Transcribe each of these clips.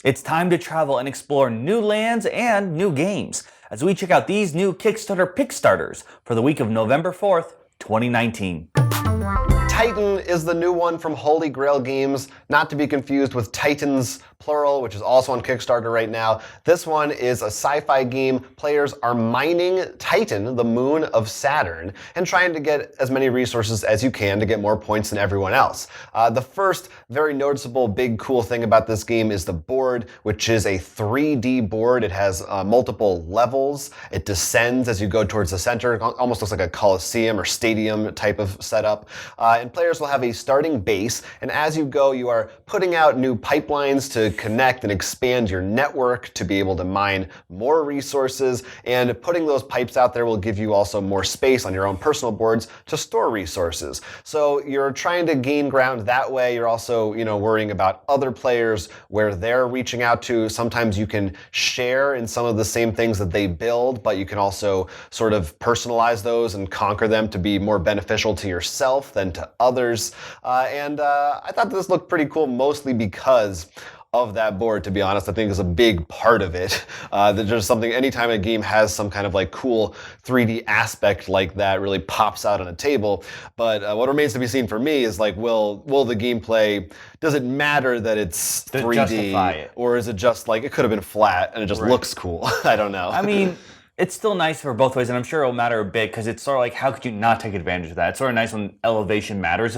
It's time to travel and explore new lands and new games as we check out these new Kickstarter Pickstarters for the week of November 4th, 2019. Titan is the new one from Holy Grail Games, not to be confused with Titans, plural, which is also on Kickstarter right now. This one is a sci-fi game. Players are mining Titan, the moon of Saturn, and trying to get as many resources as you can to get more points than everyone else. The first very noticeable big cool thing about this game is the board, which is a 3D board. It has multiple levels. It descends as you go towards the center. It almost looks like a coliseum or stadium type of setup. And players will have a starting base, and as you go, you are putting out new pipelines to connect and expand your network to be able to mine more resources, and putting those pipes out there will give you also more space on your own personal boards to store resources. So you're trying to gain ground that way. You're also, worrying about other players, where they're reaching out to. Sometimes you can share in some of the same things that they build, but you can also sort of personalize those and conquer them to be more beneficial to yourself than to others. I thought this looked pretty cool, mostly because of that board, to be honest. I think is a big part of it. That just something, anytime a game has some kind of like cool 3D aspect like that, really pops out on a table. But what remains to be seen for me is like, will the gameplay, does it matter that it's 3D? Or is it just like, it could have been flat and it just looks cool? I don't know. I mean, it's still nice for both ways, and I'm sure it'll matter a bit because it's sort of like, how could you not take advantage of that? It's sort of nice when elevation matters.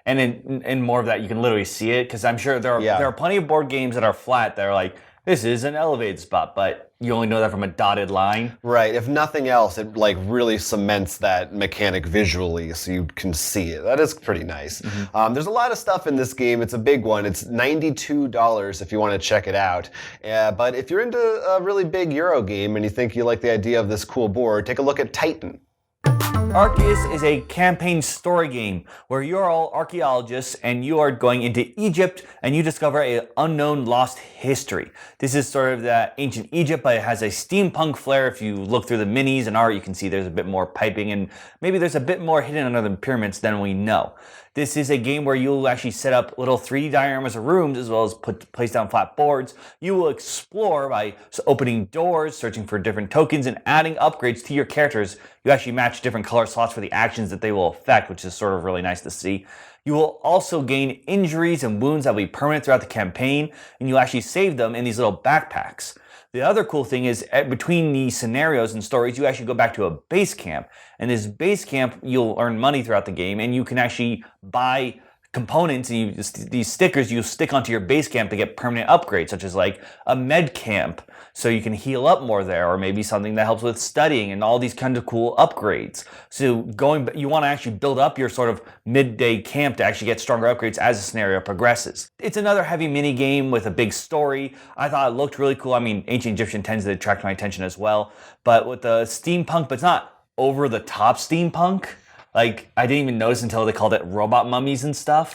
And in more of that, you can literally see it, because I'm sure there are plenty of board games that are flat that are like, this is an elevated spot, but you only know that from a dotted line. Right. If nothing else, it like really cements that mechanic visually so you can see it. That is pretty nice. Mm-hmm. There's a lot of stuff in this game. It's a big one. It's $92 if you want to check it out. But if you're into a really big Euro game and you think you like the idea of this cool board, take a look at Titan. Arkeis is a campaign story game where you're all archaeologists and you are going into Egypt and you discover an unknown lost history. This is sort of the ancient Egypt, but it has a steampunk flair. If you look through the minis and art, you can see there's a bit more piping and maybe there's a bit more hidden under the pyramids than we know. This is a game where you'll actually set up little 3D dioramas of rooms as well as place down flat boards. You will explore by opening doors, searching for different tokens, and adding upgrades to your characters. You actually match different color slots for the actions that they will affect, which is sort of really nice to see. You will also gain injuries and wounds that will be permanent throughout the campaign, and you actually save them in these little backpacks. The other cool thing is, between these scenarios and stories, you actually go back to a base camp. And this base camp, you'll earn money throughout the game, and you can actually buy components, and these stickers you stick onto your base camp to get permanent upgrades, such as like a med camp, so you can heal up more there, or maybe something that helps with studying, and all these kinds of cool upgrades. So you want to actually build up your sort of midday camp to actually get stronger upgrades as the scenario progresses. It's another heavy mini game with a big story. I thought it looked really cool. I mean, ancient Egyptian tends to attract my attention as well, but with the steampunk, but it's not over the top steampunk. Like, I didn't even notice until they called it robot mummies and stuff.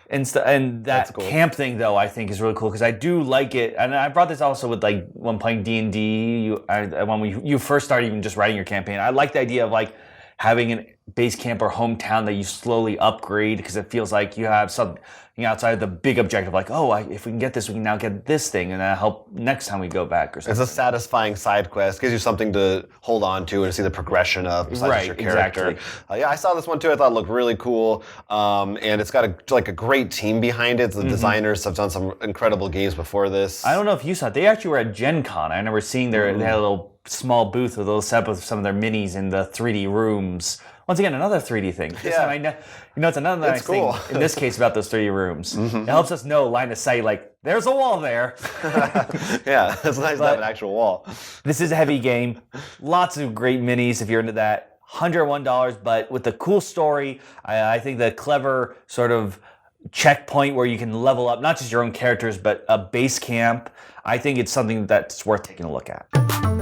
And that cool. Camp thing, though, I think is really cool because I do like it. And I brought this also with, like, when playing D&D, when you first start even just writing your campaign. I like the idea of, like, having a base camp or hometown that you slowly upgrade, because it feels like you have something outside of the big objective, like, if we can get this, we can now get this thing, and that'll help next time we go back or something. It's a satisfying side quest. Gives you something to hold on to and see the progression of besides your character. Exactly. I saw this one too. I thought it looked really cool. And it's got a great team behind it. The designers have done some incredible games before this. I don't know if you saw it. They actually were at Gen Con. I remember seeing they had a little small booth with a little setup with some of their minis in the 3D rooms. Once again, another 3D thing. This time it's another nice thing in this case about those 3D rooms. It helps us know line of sight, like, there's a wall there. Yeah, it's nice to have an actual wall. This is a heavy game. Lots of great minis if you're into that. $101, but with the cool story, I think the clever sort of checkpoint where you can level up not just your own characters, but a base camp. I think it's something that's worth taking a look at.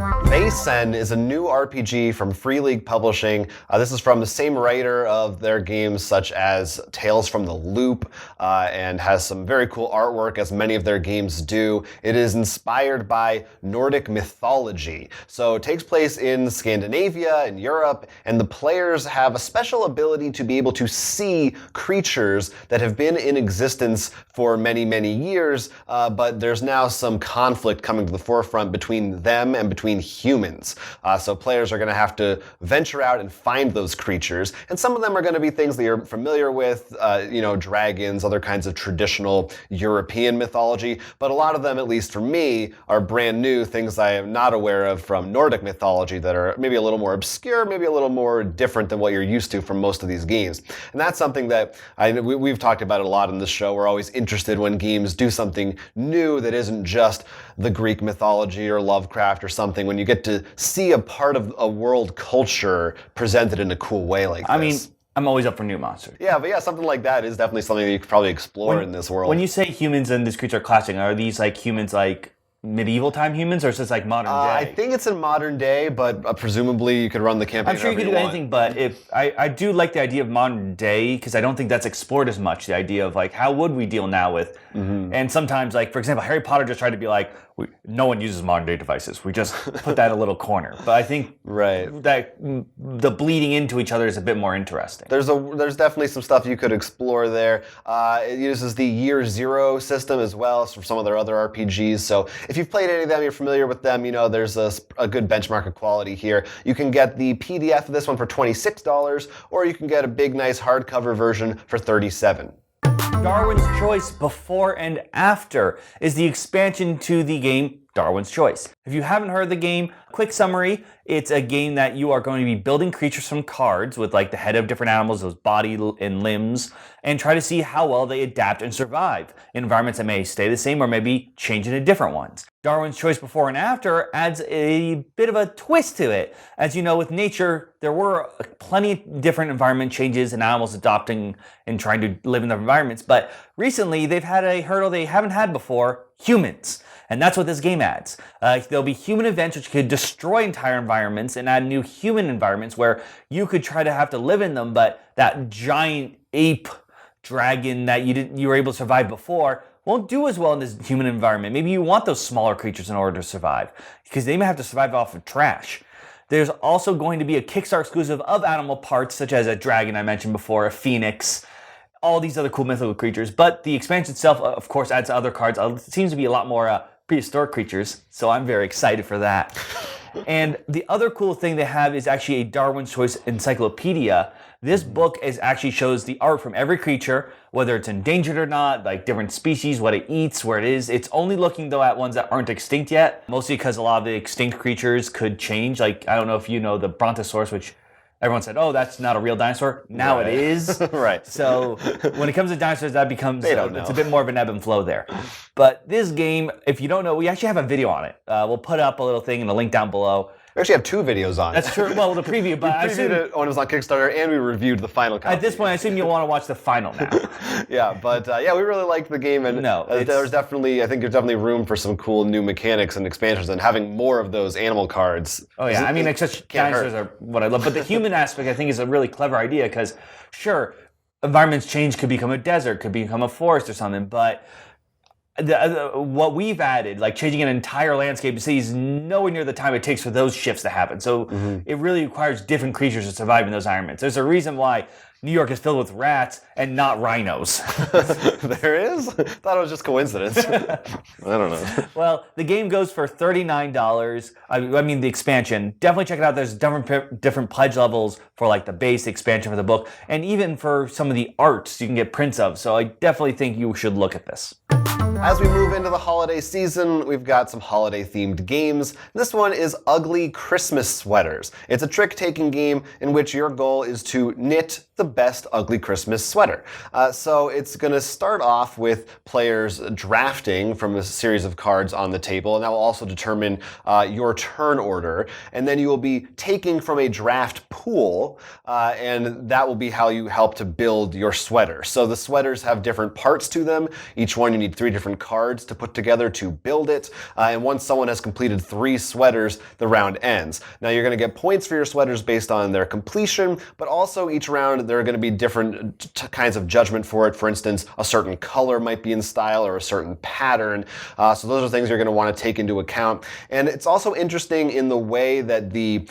Vaesen is a new RPG from Free League Publishing. This is from the same writer of their games such as Tales from the Loop, and has some very cool artwork, as many of their games do. It is inspired by Nordic mythology. So it takes place in Scandinavia and Europe, and the players have a special ability to be able to see creatures that have been in existence for many, many years, but there's now some conflict coming to the forefront between them and between humans. So players are going to have to venture out and find those creatures, and some of them are going to be things that you're familiar with, dragons, other kinds of traditional European mythology, but a lot of them, at least for me, are brand new, things I am not aware of from Nordic mythology that are maybe a little more obscure, maybe a little more different than what you're used to from most of these games. And that's something that we've talked about it a lot in this show. We're always interested when games do something new that isn't just the Greek mythology or Lovecraft or something, when you get to see a part of a world culture presented in a cool way like this. I mean, I'm always up for new monsters. Yeah, but yeah, something like that is definitely something that you could probably explore in this world. When you say humans in this creature classing, are these like humans like medieval time humans, or is this like modern day? I think it's in modern day, but presumably you could run the campaign. I'm sure you could do anything, but if I do like the idea of modern day, because I don't think that's explored as much. The idea of like, how would we deal now with? And sometimes, like for example, Harry Potter just tried to be like, no one uses modern day devices. We just put that in a little corner. But I think that the bleeding into each other is a bit more interesting. There's definitely some stuff you could explore there. It uses the Year Zero system as well as from some of their other RPGs. So if you've played any of them, you're familiar with them, there's a good benchmark of quality here. You can get the PDF of this one for $26, or you can get a big, nice hardcover version for $37. Darwin's Choice Before and After is the expansion to the game Darwin's Choice. If you haven't heard of the game, quick summary, it's a game that you are going to be building creatures from cards with like the head of different animals, those body and limbs, and try to see how well they adapt and survive in environments that may stay the same or maybe change into different ones. Darwin's Choice Before and After adds a bit of a twist to it. As you know, with nature, there were plenty of different environment changes and animals adopting and trying to live in their environments, but recently they've had a hurdle they haven't had before: humans. And that's what this game adds. There'll be human events which could destroy entire environments and add new human environments where you could try to have to live in them, but that giant ape dragon that you were able to survive before won't do as well in this human environment. Maybe you want those smaller creatures in order to survive, because they may have to survive off of trash. There's also going to be a Kickstarter exclusive of animal parts, such as a dragon I mentioned before, a phoenix, all these other cool mythical creatures. But the expansion itself, of course, adds other cards. It seems to be a lot more prehistoric creatures, so I'm very excited for that. And the other cool thing they have is actually a Darwin's Choice encyclopedia. This book actually shows the art from every creature, whether it's endangered or not, like different species, what it eats, where it is. It's only looking though at ones that aren't extinct yet, mostly because a lot of the extinct creatures could change. Like, I don't know if you know the Brontosaurus, which everyone said, oh, that's not a real dinosaur. Now it is. Right. So when it comes to dinosaurs, that becomes, it's a bit more of an ebb and flow there. But this game, if you don't know, we actually have a video on it. We'll put up a little thing and a link down below. We actually have 2 videos on it. That's true. Well, the preview, but we previewed it when it was on Kickstarter, and we reviewed the final copy. At this point, I assume you'll want to watch the final now. Yeah, but we really liked the game, and there's definitely room for some cool new mechanics and expansions, and having more of those animal cards. Oh yeah, I mean, dinosaurs are what I love, but the human aspect I think is a really clever idea, because sure, environments change, could become a desert, could become a forest or something, but what we've added, like changing an entire landscape of cities, nowhere near the time it takes for those shifts to happen. So it really requires different creatures to survive in those environments. There's a reason why New York is filled with rats and not rhinos. There is? I thought it was just coincidence. I don't know. Well, the game goes for $39. I mean, the expansion. Definitely check it out. There's different pledge levels for like the base expansion for the book, and even for some of the arts you can get prints of. So I definitely think you should look at this. As we move into the holiday season, we've got some holiday-themed games. This one is Ugly Christmas Sweaters. It's a trick-taking game in which your goal is to knit the best ugly Christmas sweater. So it's going to start off with players drafting from a series of cards on the table, and that will also determine your turn order. And then you will be taking from a draft pool, and that will be how you help to build your sweater. So the sweaters have different parts to them. Each one you need 3 different different cards to put together to build it. And once someone has completed 3 sweaters, the round ends. Now you're going to get points for your sweaters based on their completion, but also each round there are going to be different kinds of judgment for it. For instance, a certain color might be in style or a certain pattern. So those are things you're going to want to take into account. And it's also interesting in the way that the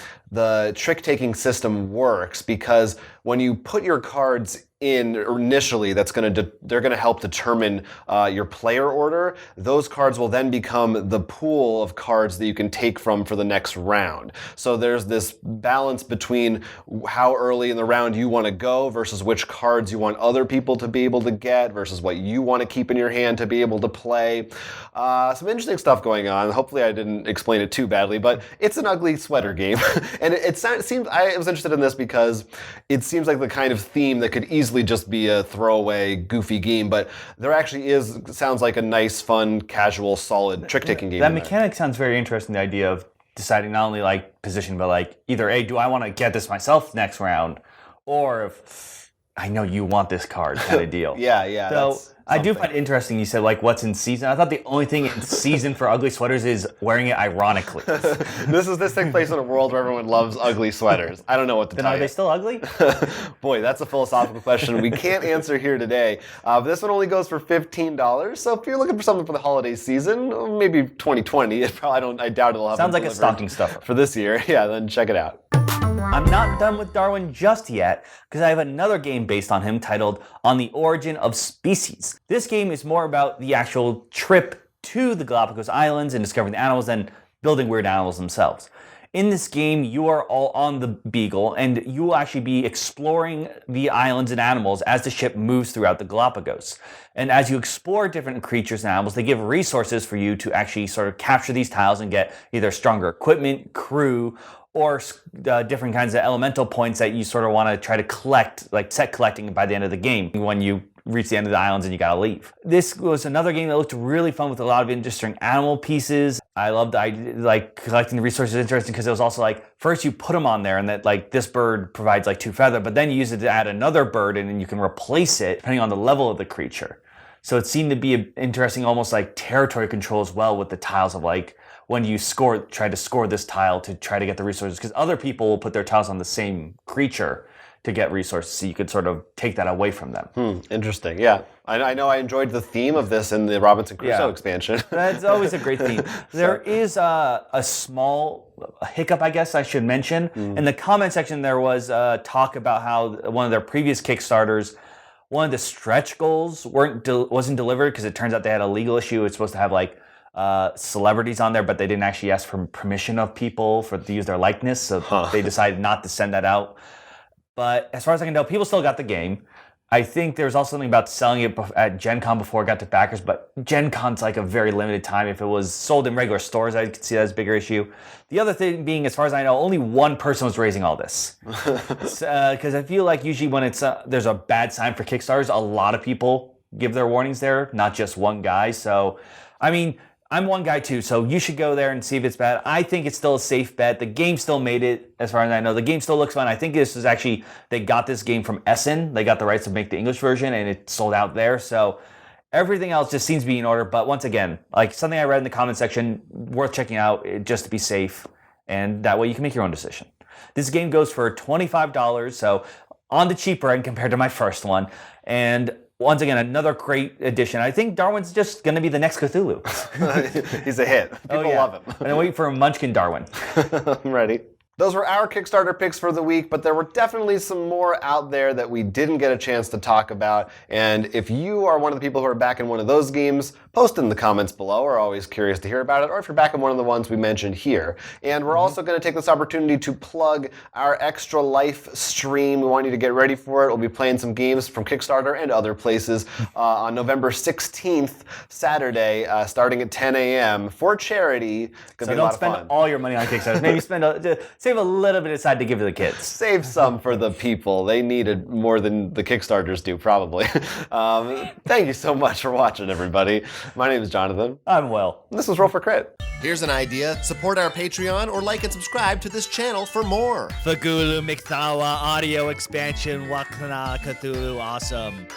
trick-taking system works, because when you put your cards in initially, they're going to help determine your player order. Those cards will then become the pool of cards that you can take from for the next round. So there's this balance between how early in the round you want to go versus which cards you want other people to be able to get versus what you want to keep in your hand to be able to play. Some interesting stuff going on. Hopefully I didn't explain it too badly, but it's an ugly sweater game. And it seems, I was interested in this because it seems like the kind of theme that could easily just be a throwaway, goofy game, but there actually sounds like a nice, fun, casual, solid trick-taking game. That mechanic sounds very interesting, the idea of deciding not only like position, but like either A, do I want to get this myself next round, or if I know you want this card kind of deal. Yeah. So I do find it interesting you said like what's in season. I thought the only thing in season for ugly sweaters is wearing it ironically. This takes place in a world where everyone loves ugly sweaters. I don't know what to tell you. Then are they still ugly? Boy, that's a philosophical question we can't answer here today. This one only goes for $15. So if you're looking for something for the holiday season, maybe 2020. I doubt it'll have. Sounds like a stocking stuffer for this year. Yeah, then check it out. I'm not done with Darwin just yet, because I have another game based on him titled On the Origin of Species. This game is more about the actual trip to the Galapagos Islands and discovering the animals than building weird animals themselves. In this game, you are all on the Beagle, and you will actually be exploring the islands and animals as the ship moves throughout the Galapagos. And as you explore different creatures and animals, they give resources for you to actually sort of capture these tiles and get either stronger equipment, crew, or different kinds of elemental points that you sort of want to try to collect, like set collecting by the end of the game when you reach the end of the islands and you gotta leave. This was another game that looked really fun with a lot of interesting animal pieces. I loved like collecting the resources interesting because it was also like, first you put them on there and that like this bird provides like 2 feather, but then you use it to add another bird and then you can replace it depending on the level of the creature. So it seemed to be interesting, almost like territory control as well with the tiles of like, when you try to score this tile to try to get the resources, because other people will put their tiles on the same creature to get resources, so you could sort of take that away from them. Interesting, yeah. I know I enjoyed the theme of this in the Robinson Crusoe expansion. That's always a great theme. There is a small hiccup, I guess I should mention. In the comment section, there was talk about how one of their previous Kickstarters, one of the stretch goals wasn't delivered because it turns out they had a legal issue. It's supposed to have like celebrities on there, but they didn't actually ask for permission of people to use their likeness, so they decided not to send that out. But as far as I can tell, people still got the game. I think there's also something about selling it at Gen Con before it got to backers, but Gen Con's like a very limited time. If it was sold in regular stores, I could see that as a bigger issue. The other thing being, as far as I know, only one person was raising all this. Because I feel like usually when there's a bad sign for Kickstarters, a lot of people give their warnings there, not just one guy. So, I mean, I'm one guy too, so you should go there and see if it's bad. I think it's still a safe bet. The game still made it, as far as I know. The game still looks fun. I think this is actually, they got this game from Essen. They got the rights to make the English version, and it sold out there. So everything else just seems to be in order. But once again, like something I read in the comment section, worth checking out just to be safe. And that way you can make your own decision. This game goes for $25, so on the cheaper end compared to my first one. And once again, another great addition. I think Darwin's just going to be the next Cthulhu. He's a hit. People love him. And I wait for a Munchkin Darwin. I'm ready. Those were our Kickstarter picks for the week, but there were definitely some more out there that we didn't get a chance to talk about. And if you are one of the people who are back in one of those games, post in the comments below. We're always curious to hear about it, or if you're back in one of the ones we mentioned here. And we're also going to take this opportunity to plug our Extra Life stream. We want you to get ready for it. We'll be playing some games from Kickstarter and other places on November 16th, Saturday, starting at 10 a.m. for charity. So don't spend all your money on Kickstarter. Maybe save a little bit aside to give to the kids. Save some for the people. They need it more than the Kickstarters do, probably. Thank you so much for watching, everybody. My name is Jonathan. I'm Will. This was Roll for Crit. Here's an idea. Support our Patreon or like and subscribe to this channel for more. Fagulu Miktawa audio expansion Wakana Cthulhu awesome.